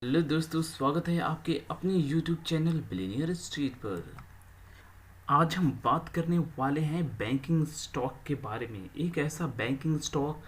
Hello दोस्तों, स्वागत है आपके अपने YouTube चैनल बिलियनियर स्ट्रीट पर। आज हम बात करने वाले हैं बैंकिंग स्टॉक के बारे में। एक ऐसा बैंकिंग स्टॉक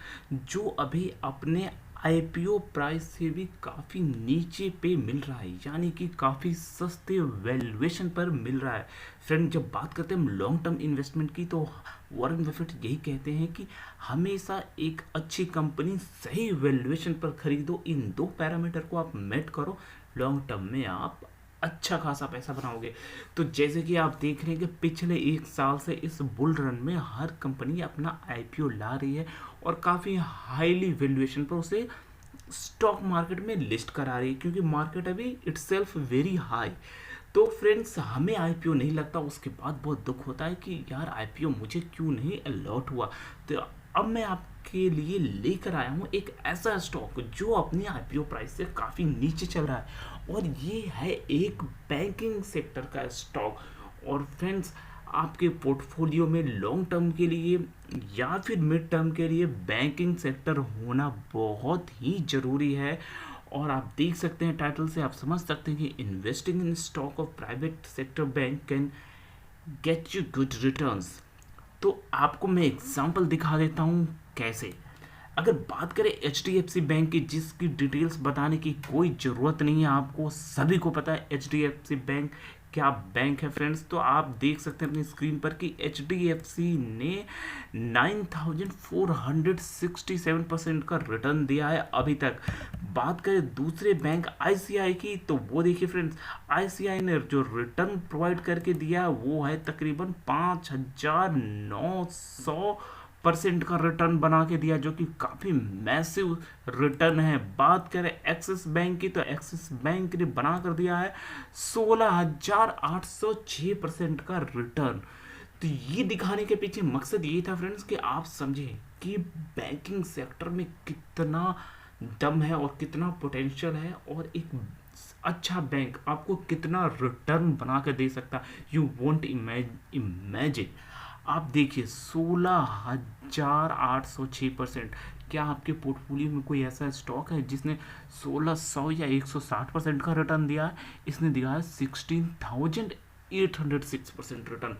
जो अभी अपने आईपीओ प्राइस से भी काफ़ी नीचे पे मिल रहा है, यानी कि काफ़ी सस्ते वैल्यूएशन पर मिल रहा है। फ्रेंड, जब बात करते हैं हम लॉन्ग टर्म इन्वेस्टमेंट की, तो वॉरेन बफेट यही कहते हैं कि हमेशा एक अच्छी कंपनी सही वैल्यूएशन पर खरीदो। इन दो पैरामीटर को आप मेट करो, लॉन्ग टर्म में आप अच्छा खासा पैसा बनाओगे। तो जैसे कि आप देख रहे हैं कि पिछले एक साल से इस बुल रन में हर कंपनी अपना आईपीओ ला रही है और काफ़ी हाईली वैल्यूएशन पर उसे स्टॉक मार्केट में लिस्ट करा रही है, क्योंकि मार्केट अभी इटसेल्फ वेरी हाई। तो फ्रेंड्स, हमें आईपीओ नहीं लगता, उसके बाद बहुत दुख होता है कि यार आईपीओ मुझे क्यों नहीं अलॉट हुआ। तो अब मैं आपके लिए लेकर आया हूँ एक ऐसा स्टॉक जो अपनी आईपीओ प्राइस से काफ़ी नीचे चल रहा है, और ये है एक बैंकिंग सेक्टर का स्टॉक। और फ्रेंड्स, आपके पोर्टफोलियो में लॉन्ग टर्म के लिए या फिर मिड टर्म के लिए बैंकिंग सेक्टर होना बहुत ही ज़रूरी है। और आप देख सकते हैं टाइटल से आप समझ सकते हैं कि investing in stock of private sector bank can get you good returns. तो आपको मैं एग्जांपल दिखा देता हूँ कैसे। अगर बात करें H D F C bank की, जिसकी डिटेल्स बताने की कोई ज़रूरत नहीं है, आपको सभी को पता है H D F C bank क्या बैंक है। फ्रेंड्स, तो आप देख सकते हैं अपनी स्क्रीन पर कि एच डी एफ सी ने 9467% का रिटर्न दिया है अभी तक। बात करें दूसरे बैंक आईसीआई की, तो वो देखिए फ्रेंड्स, आईसीआई ने जो रिटर्न प्रोवाइड करके दिया वो है तकरीबन 5900% का रिटर्न बना के दिया, जो कि काफ़ी मैसिव रिटर्न है। बात करें एक्सिस बैंक की, तो एक्सिस बैंक ने बना कर दिया है 16806% का रिटर्न। तो ये दिखाने के पीछे मकसद ये था फ्रेंड्स कि आप समझें कि बैंकिंग सेक्टर में कितना दम है और कितना पोटेंशियल है, और एक अच्छा बैंक आपको कितना रिटर्न बना के दे सकता, यू वोंट इमेजिन। आप देखिए 16,806%। क्या आपके पोर्टफोलियो में कोई ऐसा स्टॉक है जिसने 1600 या 160% का रिटर्न दिया है? इसने दिया है 16,806% रिटर्न।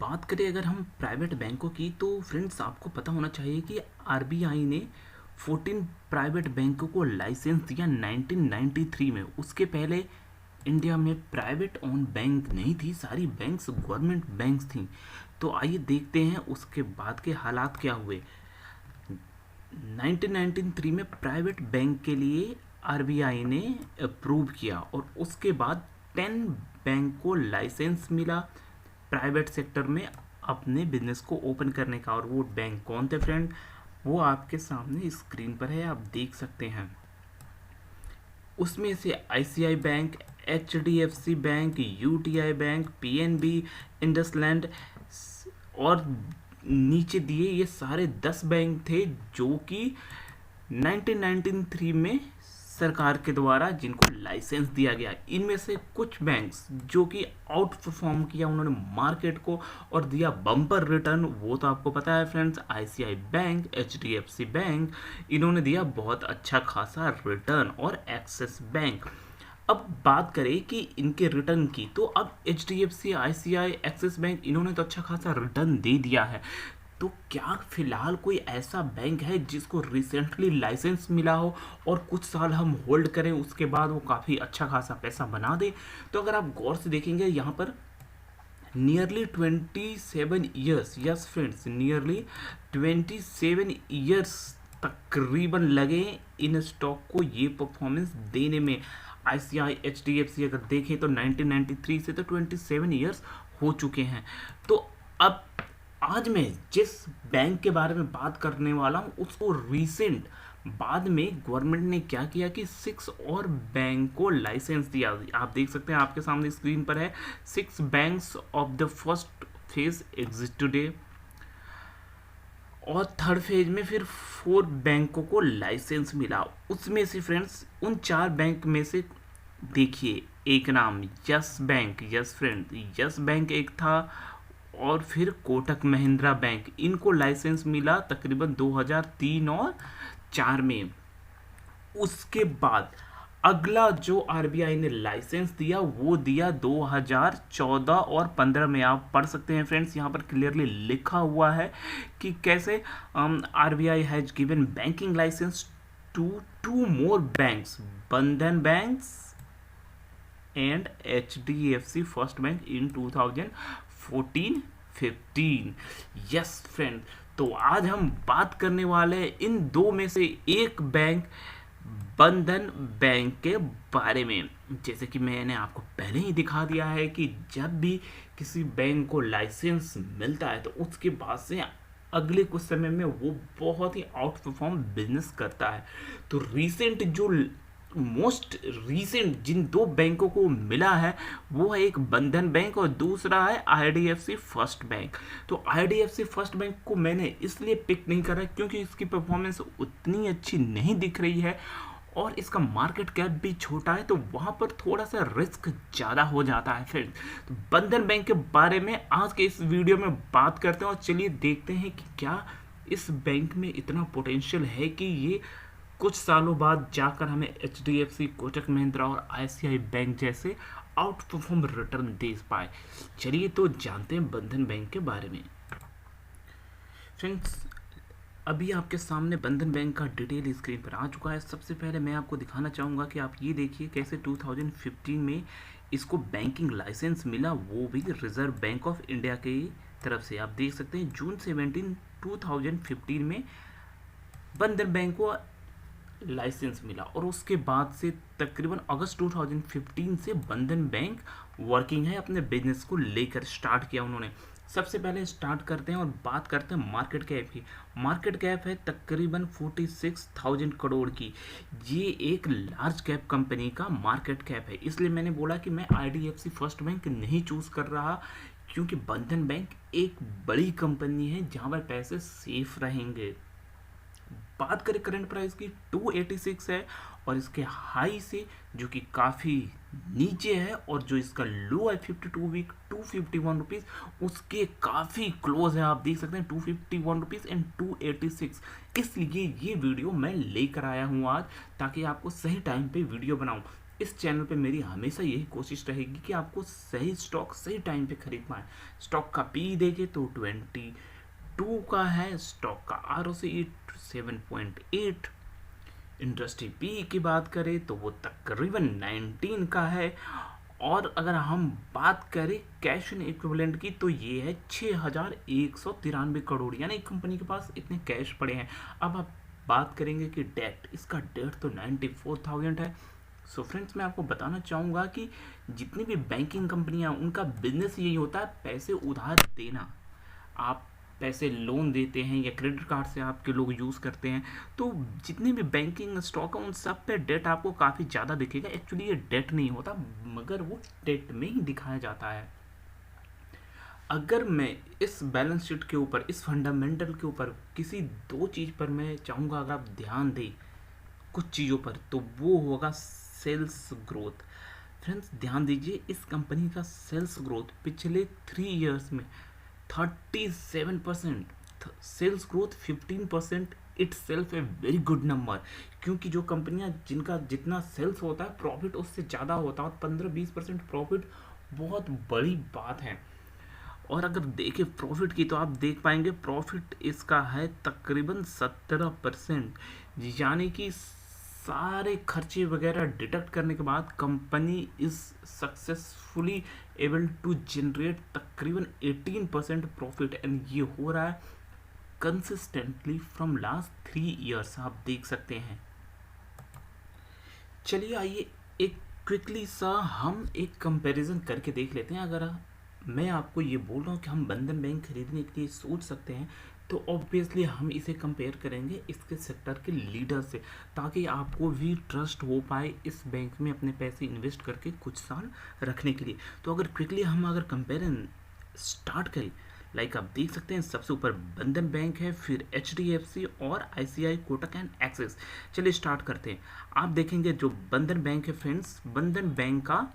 बात करें अगर हम प्राइवेट बैंकों की, तो फ्रेंड्स आपको पता होना चाहिए कि आरबीआई ने 14 प्राइवेट बैंकों को लाइसेंस दिया 1993 में। उसके पहले इंडिया में प्राइवेट ओन बैंक नहीं थी, सारी बैंक्स गवर्नमेंट बैंक्स थी। तो आइए देखते हैं उसके बाद के हालात क्या हुए। 1993 में प्राइवेट बैंक के लिए आरबीआई ने अप्रूव किया, और उसके बाद 10 बैंक को लाइसेंस मिला प्राइवेट सेक्टर में अपने बिजनेस को ओपन करने का। और वो बैंक कौन थे फ्रेंड? वो आपके सामने स्क्रीन पर है, आप देख सकते हैं। उसमें से ICI bank, HDFC bank, UTI bank, PNB, IndusInd और नीचे दिए ये सारे 10 बैंक थे जो कि 1993 में सरकार के द्वारा जिनको लाइसेंस दिया गया। इनमें से कुछ बैंक्स जो कि आउट परफॉर्म किया उन्होंने मार्केट को और दिया बम्पर रिटर्न, वो तो आपको पता है friends, ICI bank, HDFC bank, इन्होंने दिया बहुत अच्छा खासा रिटर्न, और एक्सिस बैंक। अब बात करें कि इनके रिटर्न की, तो अब H D F C, ICI, Axis bank, इन्होंने तो अच्छा खासा रिटर्न दे दिया है। तो क्या फिलहाल कोई ऐसा बैंक है जिसको रिसेंटली लाइसेंस मिला हो और कुछ साल हम होल्ड करें, उसके बाद वो काफ़ी अच्छा खासा पैसा बना दे? तो अगर आप गौर से देखेंगे यहाँ पर nearly 27 years, yes friends, nearly 27 years तकरीबन लगे इन स्टॉक को ये परफॉर्मेंस देने में। आईसीआई, एचडीएफसी अगर देखें तो 1993 से तो 27 ईयर्स हो चुके हैं। तो अब आज मैं जिस बैंक के बारे में बात करने वाला हूँ उसको रिसेंट बाद में गवर्नमेंट ने क्या किया कि 6 और बैंक को लाइसेंस दिया। आप देख सकते हैं आपके सामने स्क्रीन पर है, 6 banks of the first phase exist today, और थर्ड फेज में फिर 4 बैंकों को लाइसेंस मिला। उसमें से फ्रेंड्स उन 4 बैंक में से देखिए एक नाम yes bank, yes friend, yes bank एक था, और फिर कोटक महिंद्रा बैंक, इनको लाइसेंस मिला तकरीबन 2003 और 4 में। उसके बाद अगला जो आरबीआई ने लाइसेंस दिया वो दिया 2014 और 15 में। आप पढ़ सकते हैं फ्रेंड्स, यहाँ पर क्लियरली लिखा हुआ है कि कैसे RBI has given banking licence to two more banks, Bandhan banks and HDFC first bank in 2014-15। Yes friend, तो आज हम बात करने वाले हैं इन दो में से एक बैंक, बंधन बैंक के बारे में। जैसे कि मैंने आपको पहले ही दिखा दिया है कि जब भी किसी बैंक को लाइसेंस मिलता है तो उसके बाद से अगले कुछ समय में वो बहुत ही आउट परफॉर्म बिजनेस करता है। तो रिसेंट जो मोस्ट रीसेंट जिन दो बैंकों को मिला है वो है एक बंधन बैंक और दूसरा है IDFC फर्स्ट बैंक। तो IDFC फर्स्ट बैंक को मैंने इसलिए पिक नहीं करा क्योंकि इसकी परफॉर्मेंस उतनी अच्छी नहीं दिख रही है और इसका मार्केट कैप भी छोटा है, तो वहाँ पर थोड़ा सा रिस्क ज़्यादा हो जाता है फ्रेंड्स। तो बंधन बैंक के बारे में आज के इस वीडियो में बात करते हैं और चलिए देखते हैं कि क्या इस बैंक में इतना पोटेंशियल है कि ये कुछ सालों बाद जाकर हमें HDFC, कोटक महिंद्रा और ICICI बैंक जैसे आउट परफॉर्म रिटर्न दे पाए। चलिए तो जानते हैं बंधन बैंक के बारे में। फ्रेंड्स, अभी आपके सामने बंधन बैंक का डिटेल स्क्रीन पर आ चुका है। सबसे पहले मैं आपको दिखाना चाहूँगा कि आप ये देखिए कैसे 2015 में इसको बैंकिंग लाइसेंस मिला, वो भी रिजर्व बैंक ऑफ इंडिया की तरफ से। आप देख सकते हैं जून 17, 2015 में बंधन बैंक को लाइसेंस मिला और उसके बाद से तकरीबन अगस्त 2015 से बंधन बैंक वर्किंग है, अपने बिजनेस को लेकर स्टार्ट किया उन्होंने। सबसे पहले स्टार्ट करते हैं और बात करते हैं मार्केट कैप की। मार्केट कैप है तकरीबन 46,000 करोड़ की। ये एक लार्ज कैप कंपनी का मार्केट कैप है, इसलिए मैंने बोला कि मैं IDFC फर्स्ट बैंक नहीं चूज़ कर रहा क्योंकि बंधन बैंक एक बड़ी कंपनी है जहाँ पर पैसे सेफ रहेंगे। बात करें करंट प्राइस की 286 है और इसके हाई से जो कि काफ़ी नीचे है और जो इसका लो है 52 वीक 251 रुपीज़, उसके काफ़ी क्लोज है। आप देख सकते हैं 251 रुपीज़ एंड 286। इसलिए ये वीडियो मैं लेकर आया हूँ आज, ताकि आपको सही टाइम पे वीडियो बनाऊँ। इस चैनल पे मेरी हमेशा यही कोशिश रहेगी कि आपको सही स्टॉक सही टाइम पे खरीद पाएँ। स्टॉक का पी देखे तो 22 का है, स्टॉक का ROCE 7.8, इंडस्ट्री पी की बात करें तो वो तकरीबन 19 का है। और अगर हम बात करें कैश इन इक्विवेलेंट की तो ये है 6,193 करोड़, यानी कंपनी के पास इतने कैश पड़े हैं। अब आप बात करेंगे कि डेट, इसका डेट तो 94,000 है। सो फ्रेंड्स, मैं आपको बताना चाहूँगा कि जितनी भी बैंकिंग कंपनियाँ उनका बिजनेस यही होता है पैसे उधार देना। आप पैसे लोन देते हैं या क्रेडिट कार्ड से आपके लोग यूज़ करते हैं, तो जितने भी बैंकिंग स्टॉक हैं उन सब पे डेट आपको काफ़ी ज़्यादा दिखेगा। एक्चुअली ये डेट नहीं होता मगर वो डेट में ही दिखाया जाता है। अगर मैं इस बैलेंस शीट के ऊपर, इस फंडामेंटल के ऊपर किसी दो चीज़ पर मैं चाहूँगा अगर आप ध्यान दें कुछ चीज़ों पर, तो वो होगा सेल्स ग्रोथ। फ्रेंड्स ध्यान दीजिए, इस कंपनी का सेल्स ग्रोथ पिछले 3 ईयर्स में 37%, sales growth 15%, itself a very good number. क्योंकि जो कंपनियां जिनका जितना सेल्स होता है प्रॉफिट उससे ज़्यादा होता है और 15-20% प्रॉफिट बहुत बड़ी बात है। और अगर देखें प्रॉफिट की तो आप देख पाएंगे प्रॉफिट इसका है तकरीबन 17%, यानी कि सारे खर्चे वगैरह डिडक्ट करने के बाद company is successfully able to generate तकरीबन 18% प्रॉफिट, एंड ये हो रहा है कंसिस्टेंटली फ्रॉम लास्ट 3 ईयर्स। आप देख सकते हैं। चलिए आइए एक क्विकली सा हम एक कंपैरिजन करके देख लेते हैं। अगर मैं आपको ये बोल रहा हूँ कि हम बंधन बैंक खरीदने के लिए सोच सकते हैं, तो ऑब्वियसली हम इसे कंपेयर करेंगे इसके सेक्टर के लीडर से, ताकि आपको भी ट्रस्ट हो पाए इस बैंक में अपने पैसे इन्वेस्ट करके कुछ साल रखने के लिए। तो अगर क्विकली हम अगर कंपेरिजन स्टार्ट करें, लाइक आप देख सकते हैं सबसे ऊपर बंधन बैंक है, फिर HDFC और ICICI, कोटक एंड एक्सिस। चलिए स्टार्ट करते हैं। आप देखेंगे जो बंधन बैंक है फ्रेंड्स, बंधन बैंक का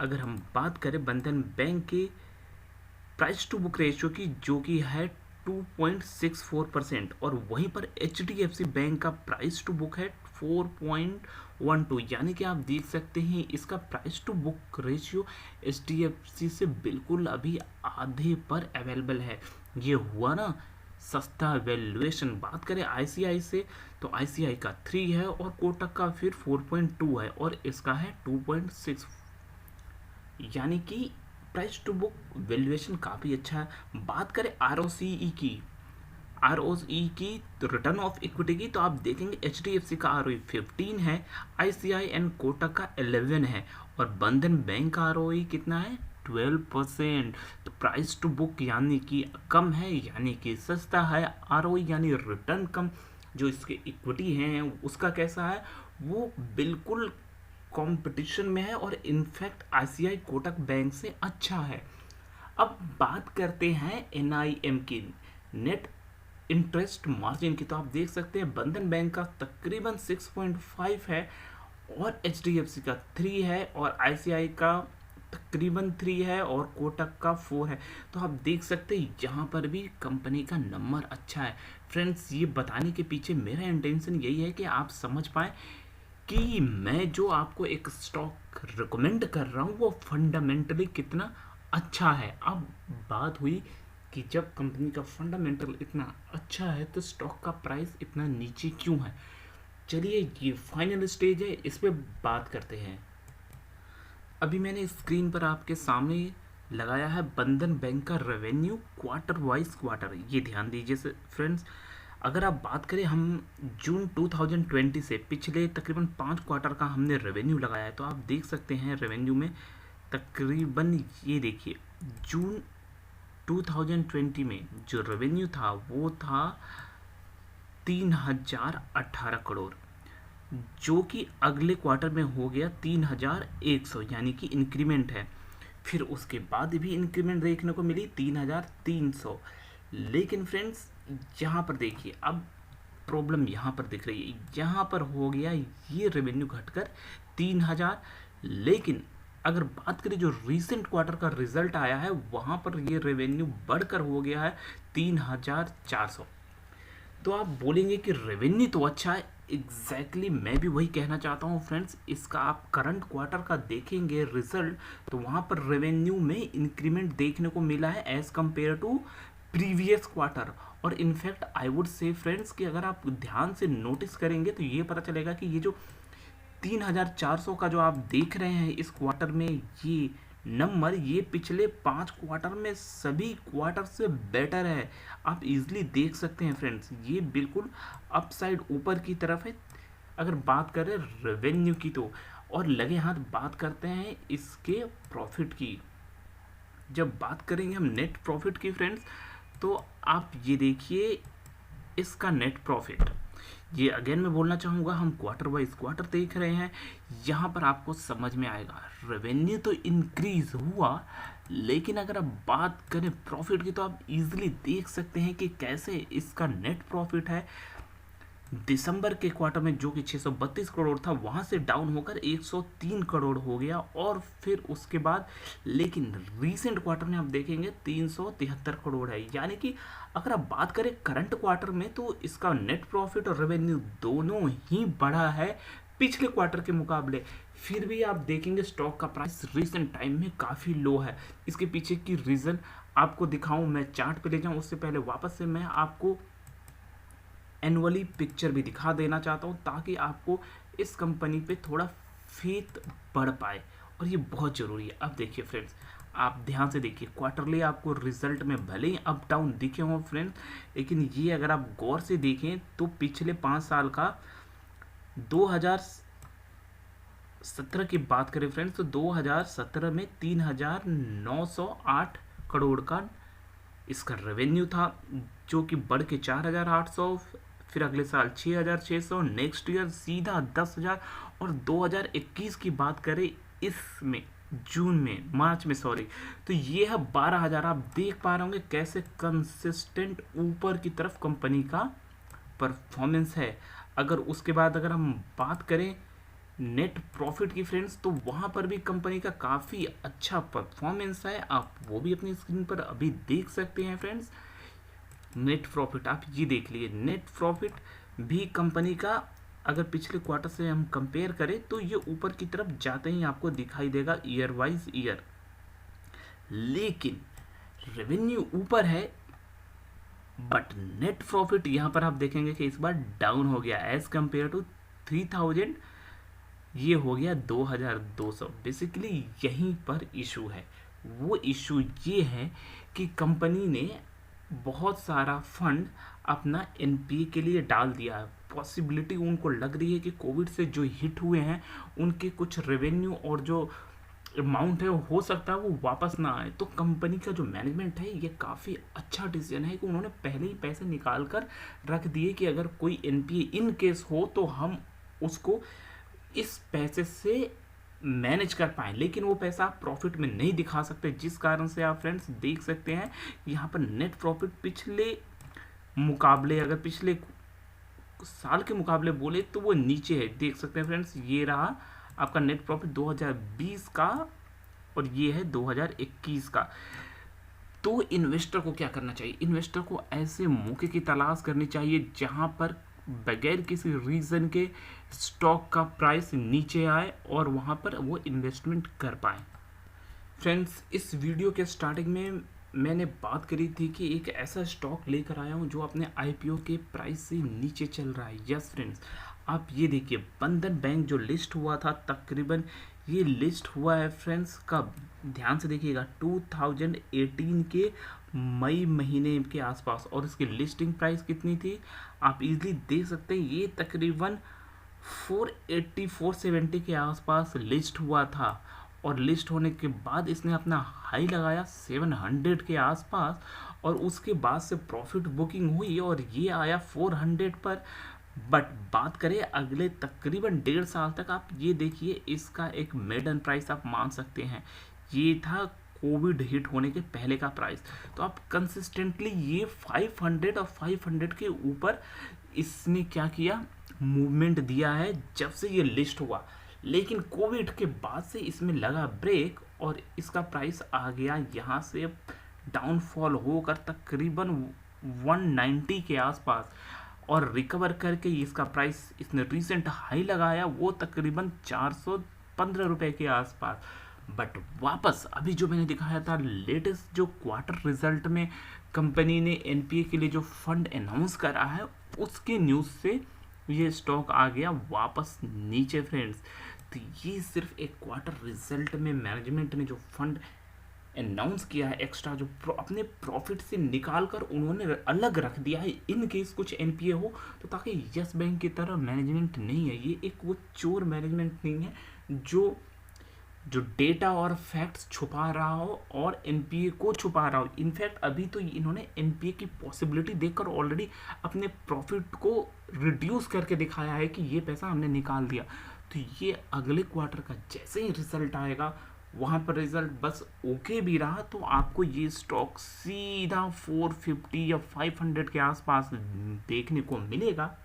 अगर हम बात करें बंधन बैंक के प्राइस टू बुक रेशियो की, जो कि है 2.64%, और वहीं पर HDFC बैंक का प्राइस टू बुक है 4.12, यानी कि आप देख सकते हैं इसका price to book ratio HDFC से बिल्कुल अभी आधे पर अवेलेबल है। ये हुआ ना सस्ता वैल्यूएशन। बात करें ICI से तो ICI का 3 है और कोटक का फिर 4.2 है और इसका है 2.6, यानी कि प्राइस टू बुक वैल्यूएशन काफ़ी अच्छा है। बात करें ROCE की रिटर्न ऑफ इक्विटी की, तो आप देखेंगे HDFC का ROE 15 है, ICI एंड कोटक का 11 है और बंधन बैंक का ROE कितना है 12%। तो प्राइस टू बुक यानी कि कम है, यानी कि सस्ता है। ROE यानी रिटर्न कम, जो इसके इक्विटी हैं उसका कैसा है, वो बिल्कुल कंपटीशन में है और इनफैक्ट ICI कोटक बैंक से अच्छा है। अब बात करते हैं NIM की, नेट इंटरेस्ट मार्जिन की, तो आप देख सकते हैं बंधन बैंक का तकरीबन 6.5 है और HDFC का 3 है और ICI का तकरीबन 3 है और कोटक का 4 है। तो आप देख सकते हैं यहाँ पर भी कंपनी का नंबर अच्छा है। फ्रेंड्स, ये बताने के पीछे मेरा इंटेंशन यही है कि आप समझ पाएँ कि मैं जो आपको एक स्टॉक रिकमेंड कर रहा हूँ वो फंडामेंटली कितना अच्छा है। अब बात हुई कि जब कंपनी का फंडामेंटल इतना अच्छा है तो स्टॉक का प्राइस इतना नीचे क्यों है। चलिए, ये फाइनल स्टेज है, इस पे बात करते हैं। अभी मैंने स्क्रीन पर आपके सामने लगाया है बंधन बैंक का रेवेन्यू क्वार्टर वाइज क्वार्टर। ये ध्यान दीजिए फ्रेंड्स, अगर आप बात करें हम जून 2020 से पिछले तकरीबन 5 क्वार्टर का हमने रेवेन्यू लगाया है, तो आप देख सकते हैं रेवेन्यू में तकरीबन, ये देखिए जून 2020 में जो रेवेन्यू था वो था 3018 करोड़, जो कि अगले क्वार्टर में हो गया 3100, यानी कि इंक्रीमेंट है। फिर उसके बाद भी इंक्रीमेंट देखने को मिली 3300। लेकिन फ्रेंड्स, यहाँ पर देखिए अब प्रॉब्लम यहाँ पर दिख रही है, यहाँ पर हो गया ये रेवेन्यू घटकर 3000। लेकिन अगर बात करें जो रीसेंट क्वार्टर का रिजल्ट आया है वहाँ पर ये रेवेन्यू बढ़कर हो गया है 3400। तो आप बोलेंगे कि रेवेन्यू तो अच्छा है, एग्जैक्टली मैं भी वही कहना चाहता हूँ फ्रेंड्स। इसका आप करंट क्वार्टर का देखेंगे रिजल्ट, तो वहाँ पर रेवेन्यू में इंक्रीमेंट देखने को मिला है as compared to previous quarter. और in fact I would say friends कि अगर आप ध्यान से नोटिस करेंगे तो ये पता चलेगा कि ये जो 3400 का जो आप देख रहे हैं इस क्वार्टर में, ये नंबर ये पिछले 5 क्वार्टर में सभी क्वार्टर से बेटर है। आप इजीली देख सकते हैं फ्रेंड्स, ये बिल्कुल अपसाइड ऊपर की तरफ है अगर बात करें रेवेन्यू की तो। और लगे हाथ बात करते हैं इसके प्रॉफिट की। जब बात करेंगे हम नेट प्रॉफिट की फ्रेंड्स, तो आप ये देखिए इसका नेट प्रॉफिट, ये अगेन मैं बोलना चाहूँगा हम क्वार्टर वाइज क्वार्टर देख रहे हैं, यहाँ पर आपको समझ में आएगा रेवेन्यू तो इंक्रीज हुआ, लेकिन अगर आप बात करें प्रॉफिट की तो आप इजीली देख सकते हैं कि कैसे इसका नेट प्रॉफिट है दिसंबर के क्वार्टर में जो कि 632 करोड़ था वहाँ से डाउन होकर 103 करोड़ हो गया। और फिर उसके बाद लेकिन रीसेंट क्वार्टर में आप देखेंगे 373 करोड़ है, यानी कि अगर आप बात करें करंट क्वार्टर में तो इसका नेट प्रॉफिट और रेवेन्यू दोनों ही बढ़ा है पिछले क्वार्टर के मुकाबले। फिर भी आप देखेंगे स्टॉक का प्राइस रीसेंट टाइम में काफ़ी लो है। इसके पीछे की रीज़न आपको दिखाऊं, मैं चार्ट पे ले जाऊं उससे पहले वापस से मैं आपको एनुअली पिक्चर भी दिखा देना चाहता हूँ ताकि आपको इस कंपनी पे थोड़ा फेथ बढ़ पाए, और ये बहुत ज़रूरी है। अब देखिए फ्रेंड्स, आप ध्यान से देखिए क्वार्टरली आपको रिजल्ट में भले ही अप डाउन दिखे हों फ्रेंड्स, लेकिन ये अगर आप गौर से देखें तो पिछले 5 साल का 2017 की बात करें फ्रेंड्स तो 2017 में 3908 करोड़ का इसका रेवेन्यू था, जो कि बढ़ के 4800, फिर अगले साल 6600, नेक्स्ट ईयर सीधा 10,000। और 2021 की बात करें इसमें मार्च में तो ये है 12,000। आप देख पा रहे होंगे कैसे कंसिस्टेंट ऊपर की तरफ कंपनी का परफॉर्मेंस है। अगर उसके बाद अगर हम बात करें नेट प्रॉफिट की फ्रेंड्स, तो वहाँ पर भी कंपनी का काफ़ी अच्छा परफॉर्मेंस है, आप वो भी अपनी स्क्रीन पर अभी देख सकते हैं फ्रेंड्स। नेट प्रॉफिट आप ये देख लीजिए, नेट प्रॉफिट भी कंपनी का अगर पिछले क्वार्टर से हम कंपेयर करें तो ये ऊपर की तरफ जाते ही आपको दिखाई देगा ईयर वाइज ईयर, लेकिन रेवेन्यू ऊपर है बट नेट प्रॉफिट यहाँ पर आप देखेंगे कि इस बार डाउन हो गया एज कंपेयर टू 3000, ये हो गया 2200। बेसिकली यहीं पर इशू है। वो इशू ये है कि कंपनी ने बहुत सारा फंड अपना एनपीए के लिए डाल दिया है। पॉसिबिलिटी उनको लग रही है कि कोविड से जो हिट हुए हैं उनके कुछ रेवेन्यू और जो अमाउंट है हो सकता है वो वापस ना आए। तो कंपनी का जो मैनेजमेंट है ये काफ़ी अच्छा डिसीजन है कि उन्होंने पहले ही पैसे निकाल कर रख दिए कि अगर कोई एनपीए इन केस हो तो हम उसको इस पैसे से मैनेज कर पाएँ, लेकिन वो पैसा आप प्रॉफिट में नहीं दिखा सकते, जिस कारण से आप फ्रेंड्स देख सकते हैं यहाँ पर नेट प्रॉफिट पिछले मुकाबले, अगर पिछले साल के मुकाबले बोले तो वो नीचे है। देख सकते हैं फ्रेंड्स, ये रहा आपका नेट प्रॉफिट 2020 का और ये है 2021 का। तो इन्वेस्टर को क्या करना चाहिए? इन्वेस्टर को ऐसे मौके की तलाश करनी चाहिए जहां पर बगैर किसी रीज़न के स्टॉक का प्राइस नीचे आए और वहां पर वो इन्वेस्टमेंट कर पाए। फ्रेंड्स, इस वीडियो के स्टार्टिंग में मैंने बात करी थी कि एक ऐसा स्टॉक लेकर आया हूँ जो अपने आईपीओ के प्राइस से नीचे चल रहा है। यस फ्रेंड्स, आप ये देखिए, बंधन बैंक जो लिस्ट हुआ था तकरीबन ये लिस्ट हुआ है फ्रेंड्स कब, ध्यान से देखिएगा, 2018 के मई महीने के आसपास, और इसकी लिस्टिंग प्राइस कितनी थी आप इजीली देख सकते हैं। ये तकरीबन 480 470 के आसपास लिस्ट हुआ था और लिस्ट होने के बाद इसने अपना हाई लगाया 700 के आसपास और उसके बाद से प्रॉफिट बुकिंग हुई और ये आया 400 पर। बट बात करें अगले तकरीबन 1.5 साल तक, आप ये देखिए इसका एक मेडन प्राइस आप मान सकते हैं, ये था कोविड हिट होने के पहले का प्राइस। तो आप कंसिस्टेंटली ये 500 और 500 के ऊपर इसने क्या किया, मूवमेंट दिया है जब से ये लिस्ट हुआ। लेकिन कोविड के बाद से इसमें लगा ब्रेक और इसका प्राइस आ गया यहाँ से डाउनफॉल होकर तकरीबन 190 के आसपास और रिकवर करके इसका प्राइस इसने रिसेंट हाई लगाया वो तकरीबन 415 रुपए के आसपास। बट वापस अभी जो मैंने दिखाया था लेटेस्ट जो क्वार्टर रिजल्ट में कंपनी ने एनपीए के लिए जो फंड अनाउंस करा है उसके न्यूज़ से ये स्टॉक आ गया वापस नीचे फ्रेंड्स। तो ये सिर्फ एक क्वार्टर रिजल्ट में मैनेजमेंट ने जो फंड अनाउंस किया है एक्स्ट्रा, जो अपने प्रॉफिट से निकाल कर उन्होंने अलग रख दिया है इन केस कुछ एनपीए हो, तो ताकि यस बैंक की तरह मैनेजमेंट नहीं है, ये एक वो चोर मैनेजमेंट नहीं है जो डेटा और फैक्ट्स छुपा रहा हो और एनपीए को छुपा रहा हो। इनफैक्ट अभी तो इन्होंने एनपीए की पॉसिबिलिटी देखकर ऑलरेडी अपने प्रॉफिट को रिड्यूस करके दिखाया है कि ये पैसा हमने निकाल दिया। तो ये अगले क्वार्टर का जैसे ही रिजल्ट आएगा वहाँ पर रिजल्ट बस ओके भी रहा तो आपको ये स्टॉक सीधा 450 या 500 के आसपास देखने को मिलेगा।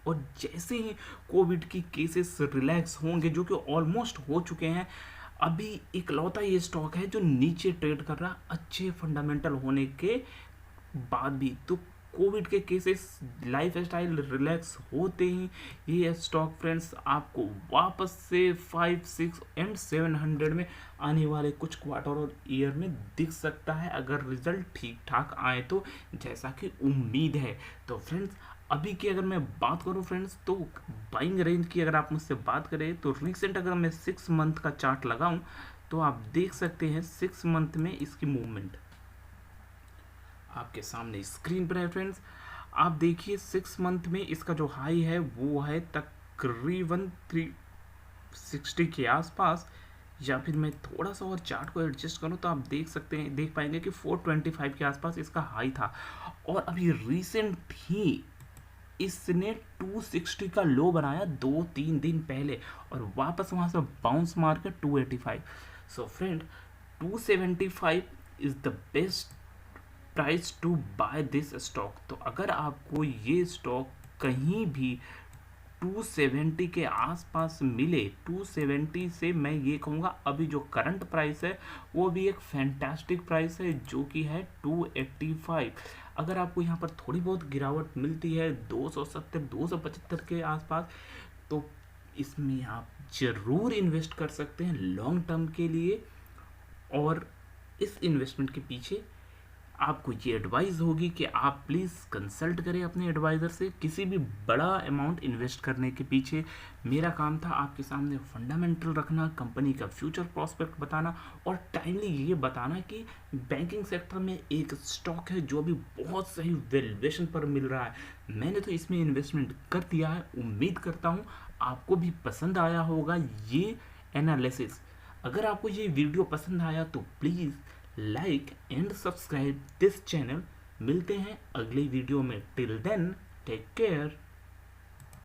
और जैसे ही कोविड की केसेस रिलैक्स होंगे, जो कि ऑलमोस्ट हो चुके हैं, अभी इकलौता ये स्टॉक है जो नीचे ट्रेड कर रहा अच्छे फंडामेंटल होने के बाद भी। तो कोविड के केसेस लाइफ स्टाइल रिलैक्स होते ही ये स्टॉक फ्रेंड्स आपको वापस से 5, 6 एंड 700 में आने वाले कुछ क्वार्टर और ईयर में दिख सकता है अगर रिजल्ट ठीक ठाक आए तो, जैसा कि उम्मीद है। तो फ्रेंड्स अभी की अगर मैं बात करूं फ्रेंड्स, तो बाइंग रेंज की अगर आप मुझसे बात करें तो रिसेंट अगर मैं 6 मंथ का चार्ट लगाऊं तो आप देख सकते हैं 6 मंथ में इसकी मूवमेंट आपके सामने स्क्रीन पर है फ्रेंड्स। आप देखिए 6 मंथ में इसका जो हाई है वो है तकरीबन 360 के आसपास, या फिर मैं थोड़ा सा और चार्ट को एडजस्ट करूं तो आप देख पाएंगे कि 425 के आसपास इसका हाई था और अभी रिसेंट ही इसने 260 का लो बनाया 2-3 दिन पहले और वापस वहां से बाउंस मार के 285। So friend 275 is the best price to buy this stock. तो अगर आपको ये स्टॉक कहीं भी 270 के आसपास मिले, 270 से मैं ये कहूँगा अभी जो करंट प्राइस है वो भी एक फैंटास्टिक प्राइस है जो कि है 285। अगर आपको यहाँ पर थोड़ी बहुत गिरावट मिलती है 270 275 के आसपास, तो इसमें आप ज़रूर इन्वेस्ट कर सकते हैं लॉन्ग टर्म के लिए। और इस इन्वेस्टमेंट के पीछे आपको ये एडवाइस होगी कि आप प्लीज़ कंसल्ट करें अपने एडवाइज़र से किसी भी बड़ा अमाउंट इन्वेस्ट करने के पीछे। मेरा काम था आपके सामने फंडामेंटल रखना, कंपनी का फ्यूचर प्रॉस्पेक्ट बताना और टाइमली ये बताना कि बैंकिंग सेक्टर में एक स्टॉक है जो अभी बहुत सही वैल्यूएशन पर मिल रहा है। मैंने तो इसमें इन्वेस्टमेंट कर दिया है, उम्मीद करता हूँ आपको भी पसंद आया होगा ये एनालिसिस। अगर आपको ये वीडियो पसंद आया तो please like and subscribe this channel. मिलते हैं अगले वीडियो में। Till then take care.